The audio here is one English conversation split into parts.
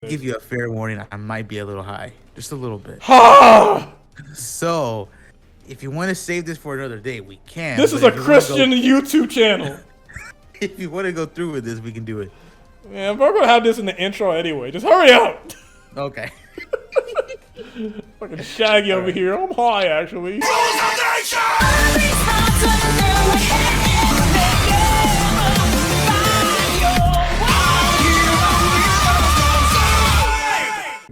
give you a fair warning. I might be a little high, just a little bit. Ha! So, if you want to save this for another day, we can. This But is a if you want to go, Christian YouTube channel. if you want to go through with this, we can do it. Man, we're gonna have this in the intro anyway. Just hurry up. Okay. Fucking Shaggy over here. I'm high actually.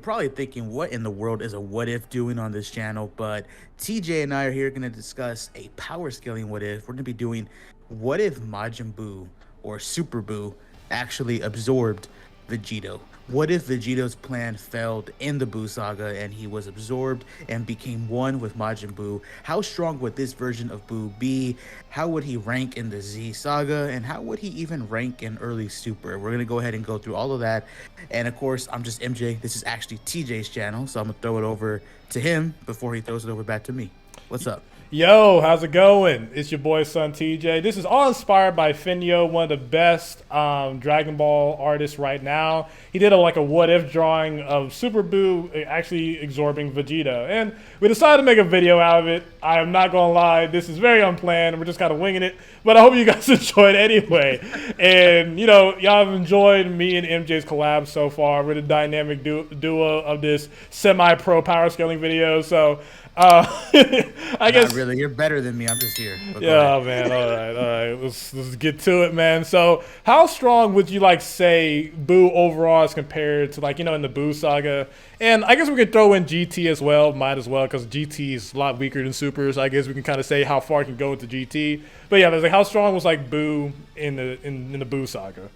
Probably thinking, what in the world is a what if doing on this channel? But TJ and I are here going to discuss a power scaling what if. We're going to be doing what if Majin Buu or Super Buu actually absorbed Vegito? What if Vegito's plan failed in the Buu saga and he was absorbed and became one with Majin Buu? How strong would this version of Buu be? How would he rank in the Z saga? And how would he even rank in early Super? We're going to go ahead and go through all of that. And of course, I'm just MJ. This is actually TJ's channel, so I'm going to throw it over to him before he throws it over back to me. What's up? Yo, how's it going? It's your boy SonTj. This is all inspired by Finyo, one of the best Dragon Ball artists right now. He did a what if drawing of Super Buu actually absorbing Vegeta, and we decided to make a video out of it. I am not gonna lie, this is very unplanned. We're just kind of winging it, but I hope you guys enjoyed anyway. And y'all have enjoyed me and MJ's collab so far. We're the dynamic duo of this semi-pro power scaling video. So. I guess Not really. You're better than me. I'm just here. Yeah, man. All right. Let's get to it, man. So, how strong would you say Buu overall is compared to in the Buu saga? And I guess we could throw in GT as well. Might as well, because GT is a lot weaker than Super. So I guess we can kind of say how far it can go into GT. But yeah, there's how strong was Buu in the Buu saga?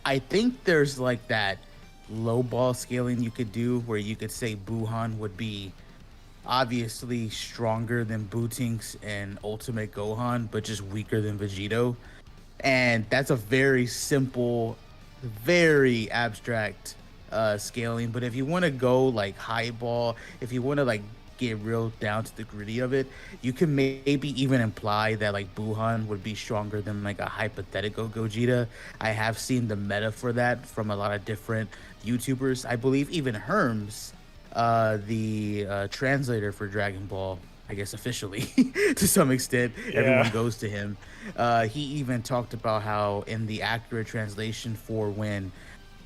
I think there's that low ball scaling you could do where you could say Buuhan would be obviously stronger than Bootinks and Ultimate Gohan, but just weaker than Vegito. And that's a very simple, very abstract scaling. But if you want to go highball, if you want to get real down to the gritty of it, you can maybe even imply that Buuhan would be stronger than a hypothetical Gogeta. I have seen the meta for that from a lot of different YouTubers. I believe even Herms, the translator for Dragon Ball, I guess officially to some extent, everyone goes to him. He even talked about how in the accurate translation for when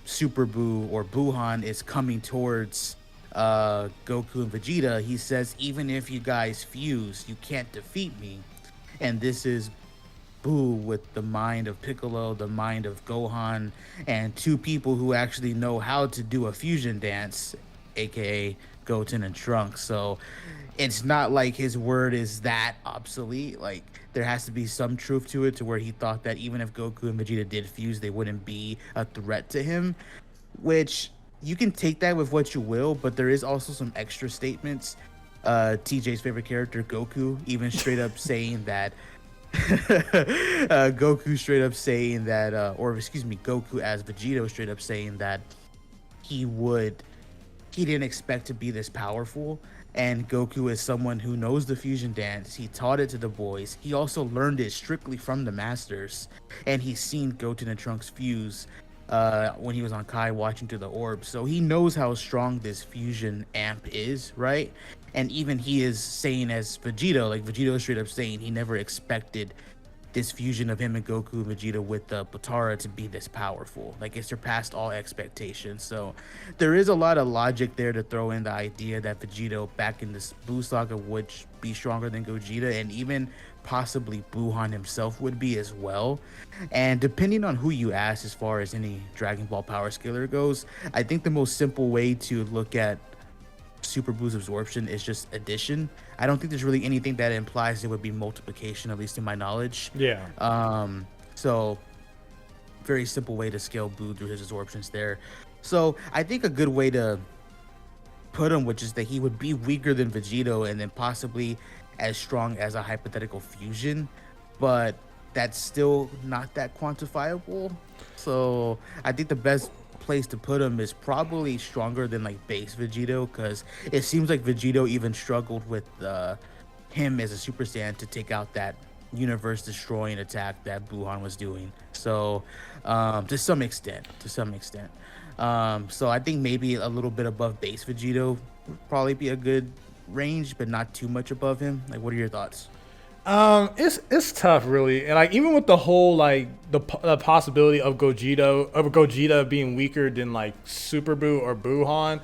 Super Buu or Buuhan is coming towards Goku and Vegeta, he says, even if you guys fuse, you can't defeat me. And this is Buu with the mind of Piccolo, the mind of Gohan, and two people who actually know how to do a fusion dance, aka Goten and Trunks. So it's not like his word is that obsolete. There has to be some truth to it, to where he thought that even if Goku and Vegeta did fuse, they wouldn't be a threat to him, which you can take that with what you will, but there is also some extra statements. TJ's favorite character, Goku, even straight up saying that Goku as Vegito straight up saying that he didn't expect to be this powerful. And Goku is someone who knows the fusion dance. He taught it to the boys. He also learned it strictly from the masters. And he's seen Goten and Trunks fuse when he was on Kai watching through the orb. So he knows how strong this fusion amp is, right? And even he is saying as Vegito, Vegito is straight up saying he never expected this fusion of him and Goku and Vegeta with Potara to be this powerful. It surpassed all expectations. So there is a lot of logic there to throw in the idea that Vegito back in this Buu saga would be stronger than Gogeta, and even possibly Buuhan himself would be as well. And depending on who you ask as far as any Dragon Ball power scaler goes, I think the most simple way to look at Super Buu's absorption is just addition. I don't think there's really anything that implies it would be multiplication, at least in my knowledge. Yeah. So very simple way to scale Buu through his absorptions there. So I think a good way to put him, which is that he would be weaker than Vegito and then possibly as strong as a hypothetical fusion, but that's still not that quantifiable. So I think the best place to put him is probably stronger than base Vegito, because it seems like Vegito even struggled with him as a Super Saiyan to take out that universe destroying attack that Buuhan was doing. So to some extent. So I think maybe a little bit above base Vegito would probably be a good range, but not too much above him. Like, what are your thoughts? It's tough, really, and like even with the whole like the possibility of Gogeta being weaker than like Super Buu or Buuhan,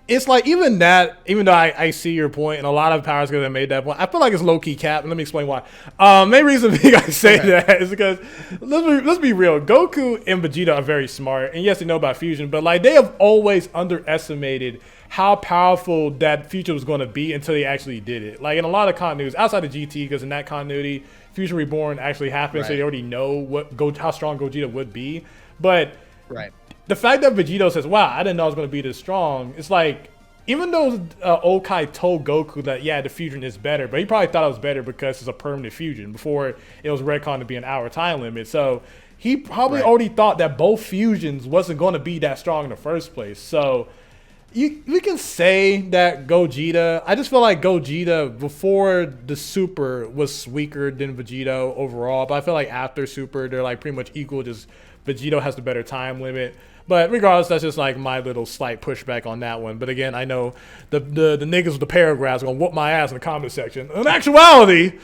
it's like even that. Even though I see your point, and a lot of Power Skillers have made that point, I feel like it's low key cap. And let me explain why. Main reason being I say Okay. that is because let's be real. Goku and Vegeta are very smart, and yes, they know about fusion, but like they have always underestimated how powerful that future was going to be until they actually did it. Like in a lot of continuities outside of GT, because in that continuity, Future Reborn actually happened, so Right. you already know how strong Gogeta would be. But Right. the fact that Vegito says, "Wow, I didn't know I was going to be this strong," it's like even though Okai told Goku that yeah, the fusion is better, but he probably thought it was better because it's a permanent fusion before it was retconned to be an hour time limit. So he probably Right. already thought that both fusions wasn't going to be that strong in the first place. So we can say that Gogeta. I just feel like Gogeta before the Super was weaker than Vegito overall, but I feel like after Super they're like pretty much equal. Just Vegito has the better time limit. But regardless, that's just like my little slight pushback on that one. But again, I know the niggas with the paragraphs are gonna whoop my ass in the comment section. In actuality,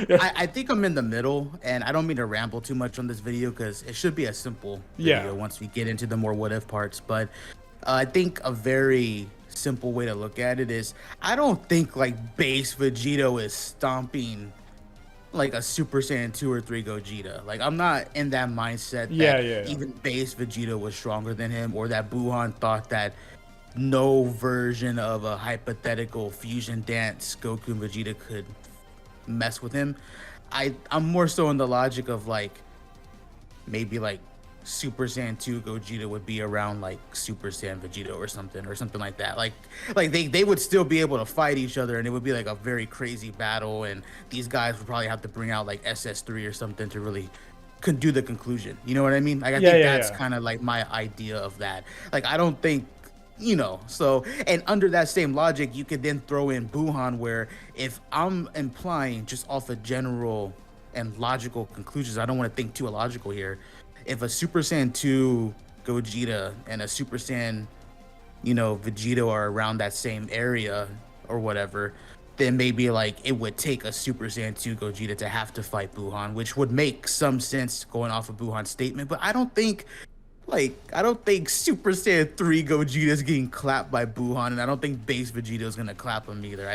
I think I'm in the middle, and I don't mean to ramble too much on this video because it should be a simple Yeah. video once we get into the more what if parts. But I think a very simple way to look at it is I don't think like base Vegito is stomping like a Super Saiyan 2 or 3 Gogeta. Like I'm not in that mindset that Yeah. even base Vegito was stronger than him, or that Buhan thought that no version of a hypothetical fusion dance Goku and Vegeta could mess with him. I'm more so in the logic of like maybe like Super Saiyan 2 Gogeta would be around like Super Saiyan Vegito or something like that. Like they would still be able to fight each other, and it would be like a very crazy battle, and these guys would probably have to bring out like SS3 or something to really could do the conclusion. You know what I mean? Like I think that's Yeah. kind of like my idea of that. Like I don't think so and under that same logic, you could then throw in Buhan, where if I'm implying just off of general and logical conclusions, I don't want to think too illogical here. If a Super Saiyan 2 Gogeta and a Super Saiyan, Vegito are around that same area or whatever, then maybe like it would take a Super Saiyan 2 Gogeta to have to fight Buhan, which would make some sense going off of Buhan's statement. But I don't think Super Saiyan 3 Gogeta is getting clapped by Buhan, and I don't think base Vegeta is gonna clap him either.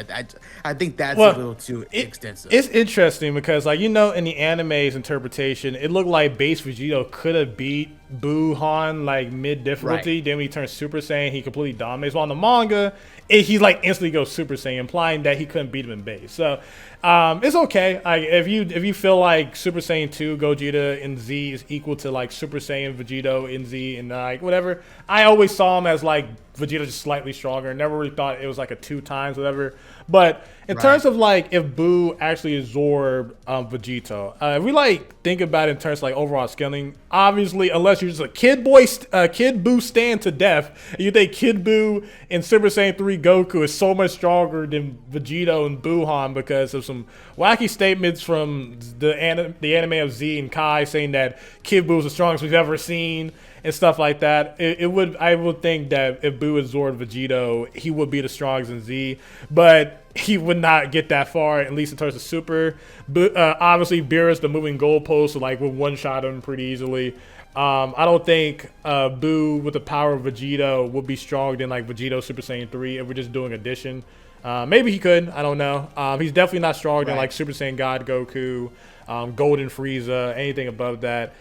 I think that's a Well, little too extensive. it's interesting because, like, in the anime's interpretation, it looked like base Vegito could have beat Buuhan like mid difficulty. Right. Then when he turns Super Saiyan, he completely dominates. While in the manga, he like instantly goes Super Saiyan, implying that he couldn't beat him in base. So it's okay. Like, if you feel like Super Saiyan 2 Gogeta in Z is equal to like Super Saiyan Vegito in Z and like whatever, I always saw him as like Vegeta just slightly stronger. Never really thought it was like a 2 times whatever. But in terms of like if Buu actually absorbed Vegito, if we like think about it in terms of like overall scaling, obviously unless you're just a Kid Buu stand to death, and you think Kid Buu in Super Saiyan 3 Goku is so much stronger than Vegito and Buuhan because of some wacky statements from the anime of Z and Kai saying that Kid Buu is the strongest we've ever seen and stuff like that. I would think that if Buu absorbed Vegito, he would be the strongest in Z, but he would not get that far, at least in terms of Super. Obviously, Beerus, the moving goalpost, so like would one shot him pretty easily. I don't think Buu with the power of Vegito would be stronger than like Vegito Super Saiyan 3 if we're just doing addition. Maybe he could. I don't know. He's definitely not stronger than like Super Saiyan God Goku, Golden Frieza, anything above that.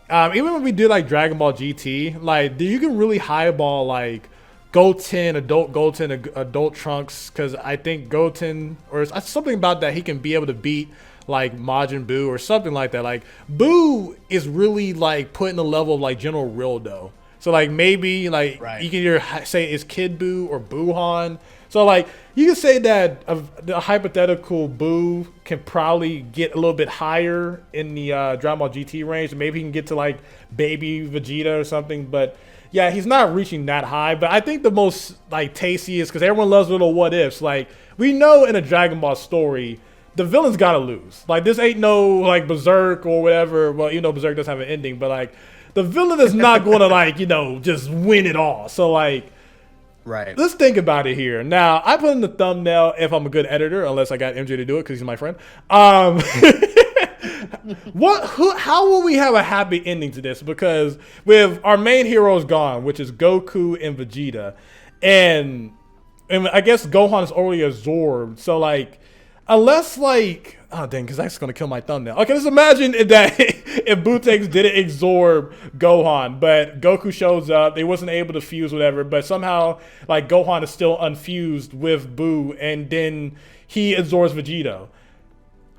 Even when we do like Dragon Ball GT, like you can really highball like Goten, adult Trunks, because I think Goten or something about that he can be able to beat like Majin Buu or something like that. Like Buu is really like put in the level of like General Rildo. So like maybe like you can either say it's Kid Buu or Buuhan. So like you can say that the hypothetical Buu can probably get a little bit higher in the Dragon Ball GT range. Maybe he can get to like Baby Vegeta or something. But yeah, he's not reaching that high. But I think the most like tastiest, because everyone loves little what ifs. Like we know in a Dragon Ball story, the villain's gotta lose. Like this ain't no like Berserk or whatever. Well, Berserk doesn't have an ending, but like the villain is not going to like, just win it all. So like, Right. let's think about it here. Now, I put in the thumbnail if I'm a good editor, unless I got MJ to do it because he's my friend. How will we have a happy ending to this? Because with our main heroes gone, which is Goku and Vegeta, and I guess Gohan is already absorbed. So like, unless like, oh dang, because that's gonna kill my thumbnail. Okay, let's imagine if Butex didn't absorb Gohan, but Goku shows up, they wasn't able to fuse whatever, but somehow like Gohan is still unfused with Buu, and then he absorbs Vegito.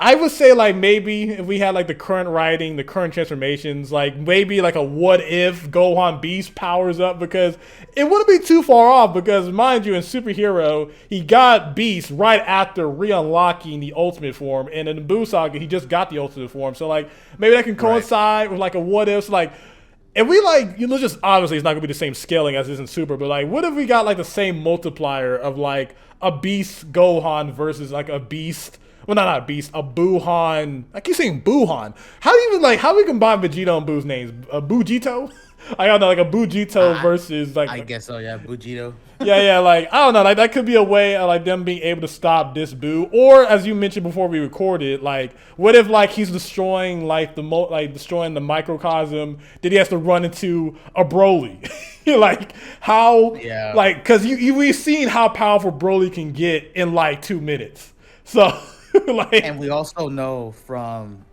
I would say like maybe if we had like the current writing, the current transformations, like maybe like a what if Gohan Beast powers up, because it wouldn't be too far off, because mind you, in Superhero, he got Beast right after re-unlocking the ultimate form, and in the Buu Saga, he just got the ultimate form. So like maybe that can coincide with like a what if, so, like if we like, just obviously it's not gonna be the same scaling as it is in Super, but like what if we got like the same multiplier of like a Beast Gohan versus like a Beast, well, not a Beast, a Buuhan. I keep saying Buuhan. How do you even like, how do we combine Vegito and Buu's names? A Buugito? I don't know, like a Buugito versus like. I guess so, yeah, Buugito. Yeah, like I don't know, like that could be a way of like them being able to stop this Buu, or as you mentioned before we recorded, like what if like he's destroying like destroying the microcosm, then he has to run into a Broly, like how, like because we've seen how powerful Broly can get in like 2 minutes, so. Like, and we also know from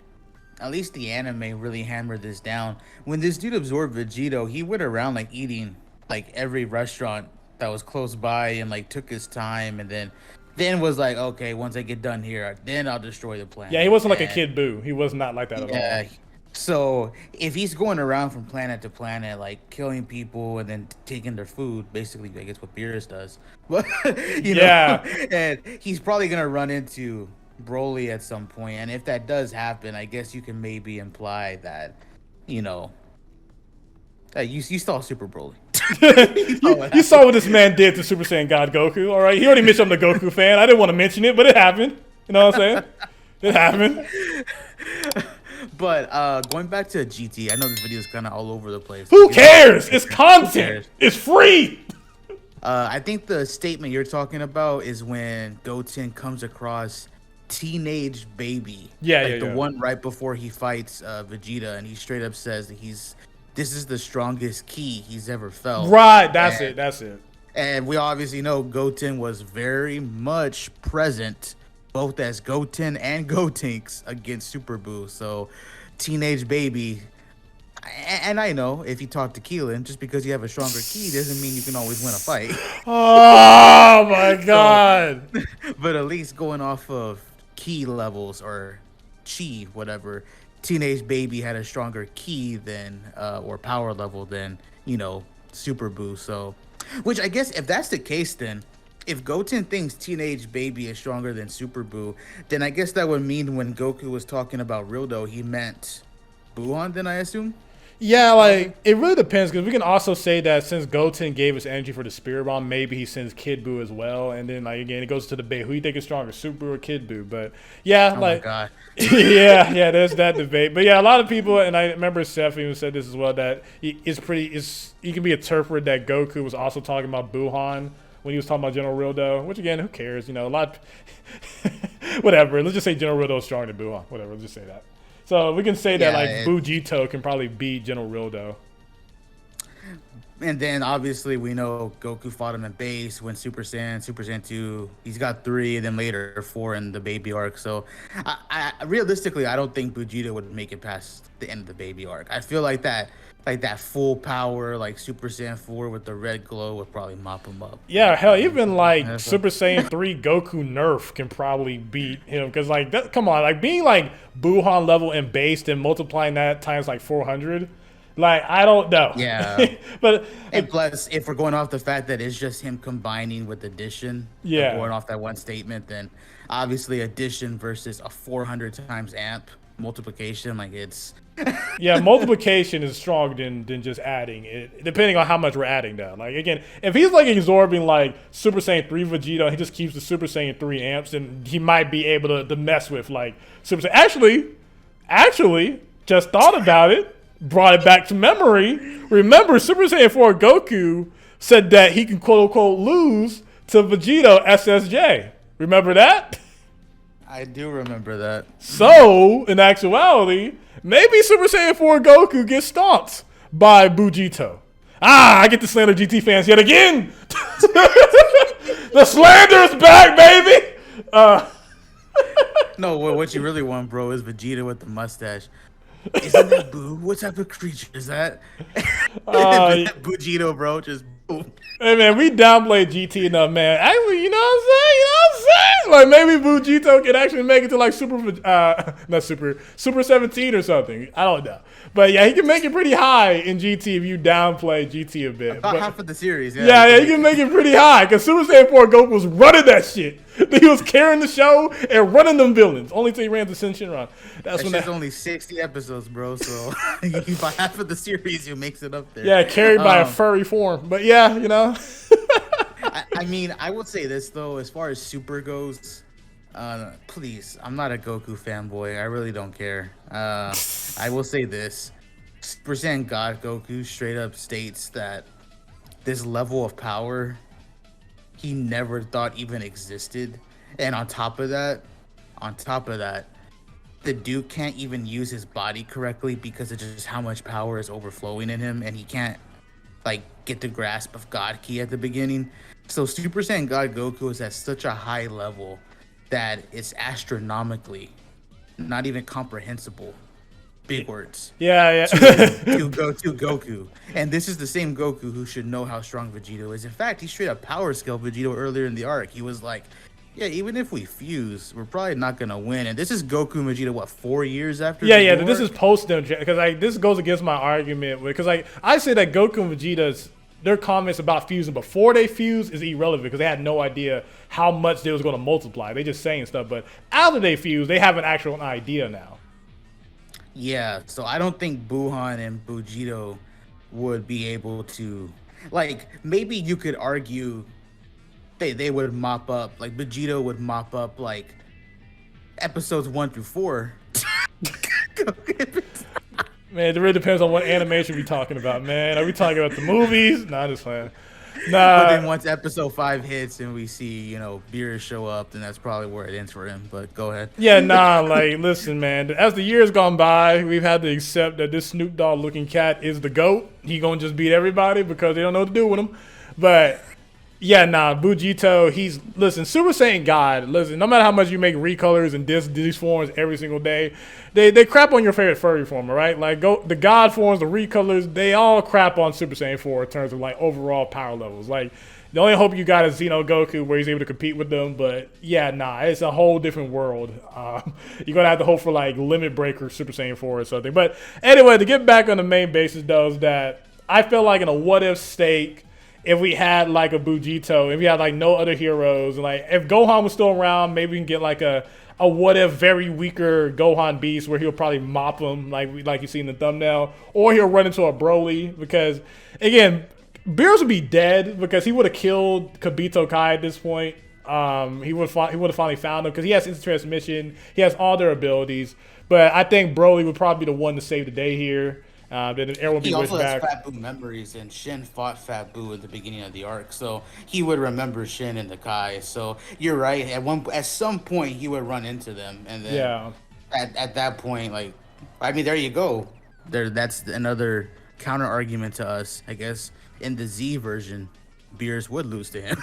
at least the anime really hammered this down. When this dude absorbed Vegito, he went around like eating like every restaurant that was close by and like took his time, and then was like, okay, once I get done here, then I'll destroy the planet. Yeah, he wasn't like a Kid Buu. He was not like that at all. So if he's going around from planet to planet, like killing people and then taking their food, basically, I guess what Beerus does. But you know, and he's probably gonna run into Broly at some point, and if that does happen, I guess you can maybe imply that, that you saw Super Broly. you saw what this man did to Super Saiyan God Goku. All right, he already mentioned I'm the Goku fan. I didn't want to mention it, but it happened. You know what I'm saying? It happened. But going back to GT, I know this video is kind of all over the place. Who cares? It's content. It's free. I think the statement you're talking about is when Goten comes across Teenage Baby. The one right before he fights Vegeta, and he straight up says that this is the strongest ki he's ever felt. Right, that's it. And we obviously know Goten was very much present, both as Goten and Gotenks against Super Buu. So Teenage Baby, and I know if you talk to Keelan, just because you have a stronger ki doesn't mean you can always win a fight. Oh my god. But at least going off of ki levels or chi, whatever, Teenage Baby had a stronger ki than or power level than Super Buu. So, which I guess if that's the case, then if Goten thinks Teenage Baby is stronger than Super Buu, then I guess that would mean when Goku was talking about Rildo, he meant Buuhan, then I assume. Yeah, like it really depends, because we can also say that since Goten gave us energy for the Spirit Bomb, maybe he sends Kid Buu as well, and then like again it goes to debate who you think is stronger, Super Buu or Kid Buu. But yeah, oh like my God. yeah, there's that debate. But yeah, a lot of people, and I remember Seth even said this as well, that he can be interpreted that Goku was also talking about Buuhan when he was talking about General Rildo, which again, who cares? A lot. Whatever. Let's just say General Rildo is stronger than Buuhan. Whatever. Let's just say that. So we can say that like Buugito can probably beat General Rildo. And then obviously we know Goku fought him in base when Super Saiyan 2. He's got 3, and then later 4 in the baby arc. So I realistically, I don't think Vegito would make it past the end of the baby arc. I feel like that full power, like Super Saiyan 4 with the red glow would probably mop him up. Yeah, hell, even like Super Saiyan 3 Goku Nerf can probably beat him, because like that, come on, like being like Buuhan level and based and multiplying that times like 400. Like, I don't know. Yeah. But and plus, if we're going off the fact that it's just him combining with addition, going off that one statement, then obviously addition versus a 400 times amp multiplication, like it's yeah, multiplication is stronger than just adding it, depending on how much we're adding down. Like again, if he's like absorbing like Super Saiyan 3 Vegito, he just keeps the Super Saiyan 3 amps, and he might be able to mess with like Super Saiyan. Actually, just thought about it. brought it back to memory. Remember, Super Saiyan 4 Goku said that he can quote unquote lose to Vegito SSJ. Remember that? I do remember that. So, in actuality, maybe Super Saiyan 4 Goku gets stomped by Buugito. I get to slander GT fans yet again. The slander is back, baby. No, what you really want, bro, is Vegeta with the mustache. Isn't that Boo? What type of creature is that? Buugito, bro, just boom. Hey man, we downplayed GT enough, man. Actually, you know what I'm saying? You know what I'm saying? Like maybe Buugito can actually make it to like Super 17 or something. I don't know. But yeah, he can make it pretty high in GT if you downplay GT a bit. About half of the series, yeah, he can make it pretty high because Super Saiyan 4 Goku was running that shit. He was carrying the show and running them villains. Only till he ran the Senshinran. That's when only 60 episodes, bro. So by half of the series, he makes it up there. Yeah, carried by a furry form. But yeah, you know. I mean, I would say this though, as far as Super goes, please, I'm not a Goku fanboy. I really don't care. I will say this: Super Saiyan God Goku straight up states that this level of power he never thought even existed, and on top of that, the dude can't even use his body correctly because of just how much power is overflowing in him, and he can't like get the grasp of God Ki at the beginning. So Super Saiyan God Goku is at such a high level that it's astronomically not even comprehensible. Big words. Yeah. To Goku. And this is the same Goku who should know how strong Vegito is. In fact, he straight up power scaled Vegito earlier in the arc. He was like, yeah, even if we fuse, we're probably not going to win. And this is Goku and Vegeta, what, 4 years after? Yeah, this is post them. Because like, this goes against my argument. Because like, I say that Goku and Vegeta's, their comments about fusing before they fuse is irrelevant because they had no idea how much they was going to multiply. They just saying stuff. But after they fuse, they have an actual idea now. Yeah, so I don't think Buhan and Buugito would be able to, like, maybe you could argue they would mop up, like Vegito would mop up like episodes 1 through 4. Man, it really depends on what animation we're talking about, man. Are we talking about the movies? Nah, just playing. Nah. But then once episode 5 hits and we see, you know, Beerus show up, then that's probably where it ends for him. But go ahead. Yeah, nah, like, listen, man. As the years gone by, we've had to accept that this Snoop Dogg looking cat is the GOAT. He gonna just beat everybody because they don't know what to do with him. But yeah, nah, Buugito, listen, Super Saiyan God, listen, no matter how much you make recolors and these forms every single day, they crap on your favorite furry form, right? Like, the God forms, the recolors, they all crap on Super Saiyan 4 in terms of, like, overall power levels. Like, the only hope you got is Xeno Goku where he's able to compete with them, but yeah, nah, it's a whole different world. You're going to have to hope for, like, Limit Breaker Super Saiyan 4 or something. But anyway, to get back on the main basis, though, is that I feel like in a what-if state, if we had like a Buugito, if we had like no other heroes, and like if Gohan was still around, maybe we can get like a what if very weaker Gohan beast where he'll probably mop him like you see in the thumbnail, or he'll run into a Broly because again, Beerus would be dead because he would have killed Kibito Kai at this point. He would have finally found him because he has instant transmission, he has all their abilities, but I think Broly would probably be the one to save the day here. Then everyone he be also has back. Fat Boo memories, and Shin fought Fat Boo at the beginning of the arc, so he would remember Shin and the Kai. So you're right. At some point, he would run into them, and then Yeah. at that point, like, I mean, there you go. That's another counter argument to us, I guess. In the Z version, Beerus would lose to him.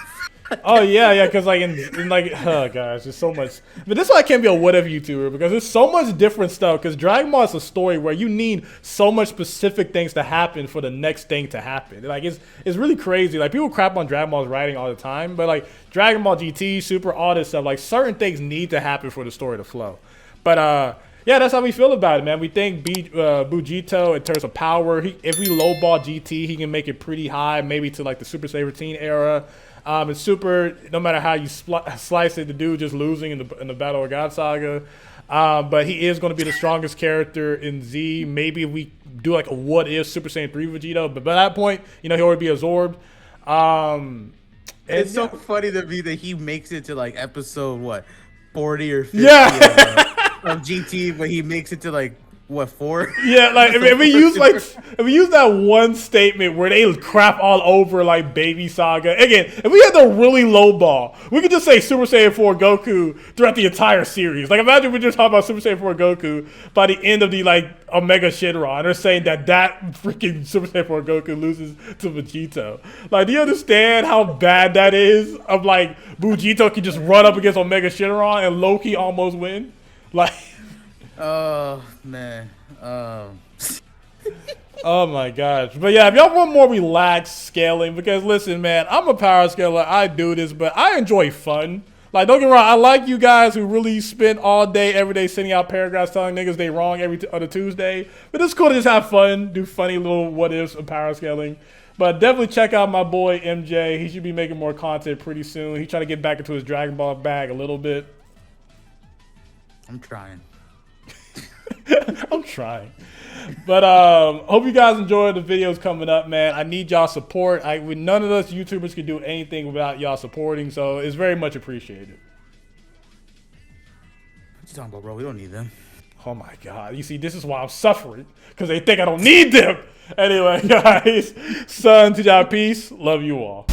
Oh yeah, because like in like, oh gosh, there's so much. But this is why I can't be a whatever YouTuber because there's so much different stuff. Because Dragon Ball is a story where you need so much specific things to happen for the next thing to happen. Like it's really crazy. Like people crap on Dragon Ball's writing all the time, but like Dragon Ball GT, Super, all this stuff, like certain things need to happen for the story to flow. But yeah, that's how we feel about it, man. We think Buugito, in terms of power, if we lowball GT, he can make it pretty high, maybe to like the Super Saiyajin era. And Super, no matter how you slice it, the dude just losing in the Battle of God Saga. But he is going to be the strongest character in Z. Maybe if we do like a what if Super Saiyan 3 Vegito, but by that point, you know, he'll already be absorbed. It's so funny to me that he makes it to like episode 40 or 50 of GT, but he makes it to like What, 4? Yeah, like if we use that one statement where they crap all over like Baby Saga again, if we had the really low ball, we could just say Super Saiyan 4 Goku throughout the entire series. Like imagine we just talk about Super Saiyan 4 Goku by the end of the like Omega Shinra, and they're saying that freaking Super Saiyan 4 Goku loses to Vegito. Like, do you understand how bad that is? Of like Buugito can just run up against Omega Shinra and Loki almost win, like. Oh man. Oh my gosh. But yeah, if y'all want more relaxed scaling, because listen, man, I'm a power scaler. I do this, but I enjoy fun. Like, don't get me wrong, I like you guys who really spend all day, every day sending out paragraphs telling niggas they wrong every other Tuesday. But it's cool to just have fun, do funny little what ifs of power scaling. But definitely check out my boy MJ. He should be making more content pretty soon. He's trying to get back into his Dragon Ball bag a little bit. I'm trying. I'm trying. But hope you guys enjoy the videos coming up, man. I need y'all support. None of us YouTubers can do anything without y'all supporting, so it's very much appreciated. What you talking about, bro? We don't need them. Oh my God. You see, this is why I'm suffering, because they think I don't need them. Anyway, guys, SonTj, peace. Love you all.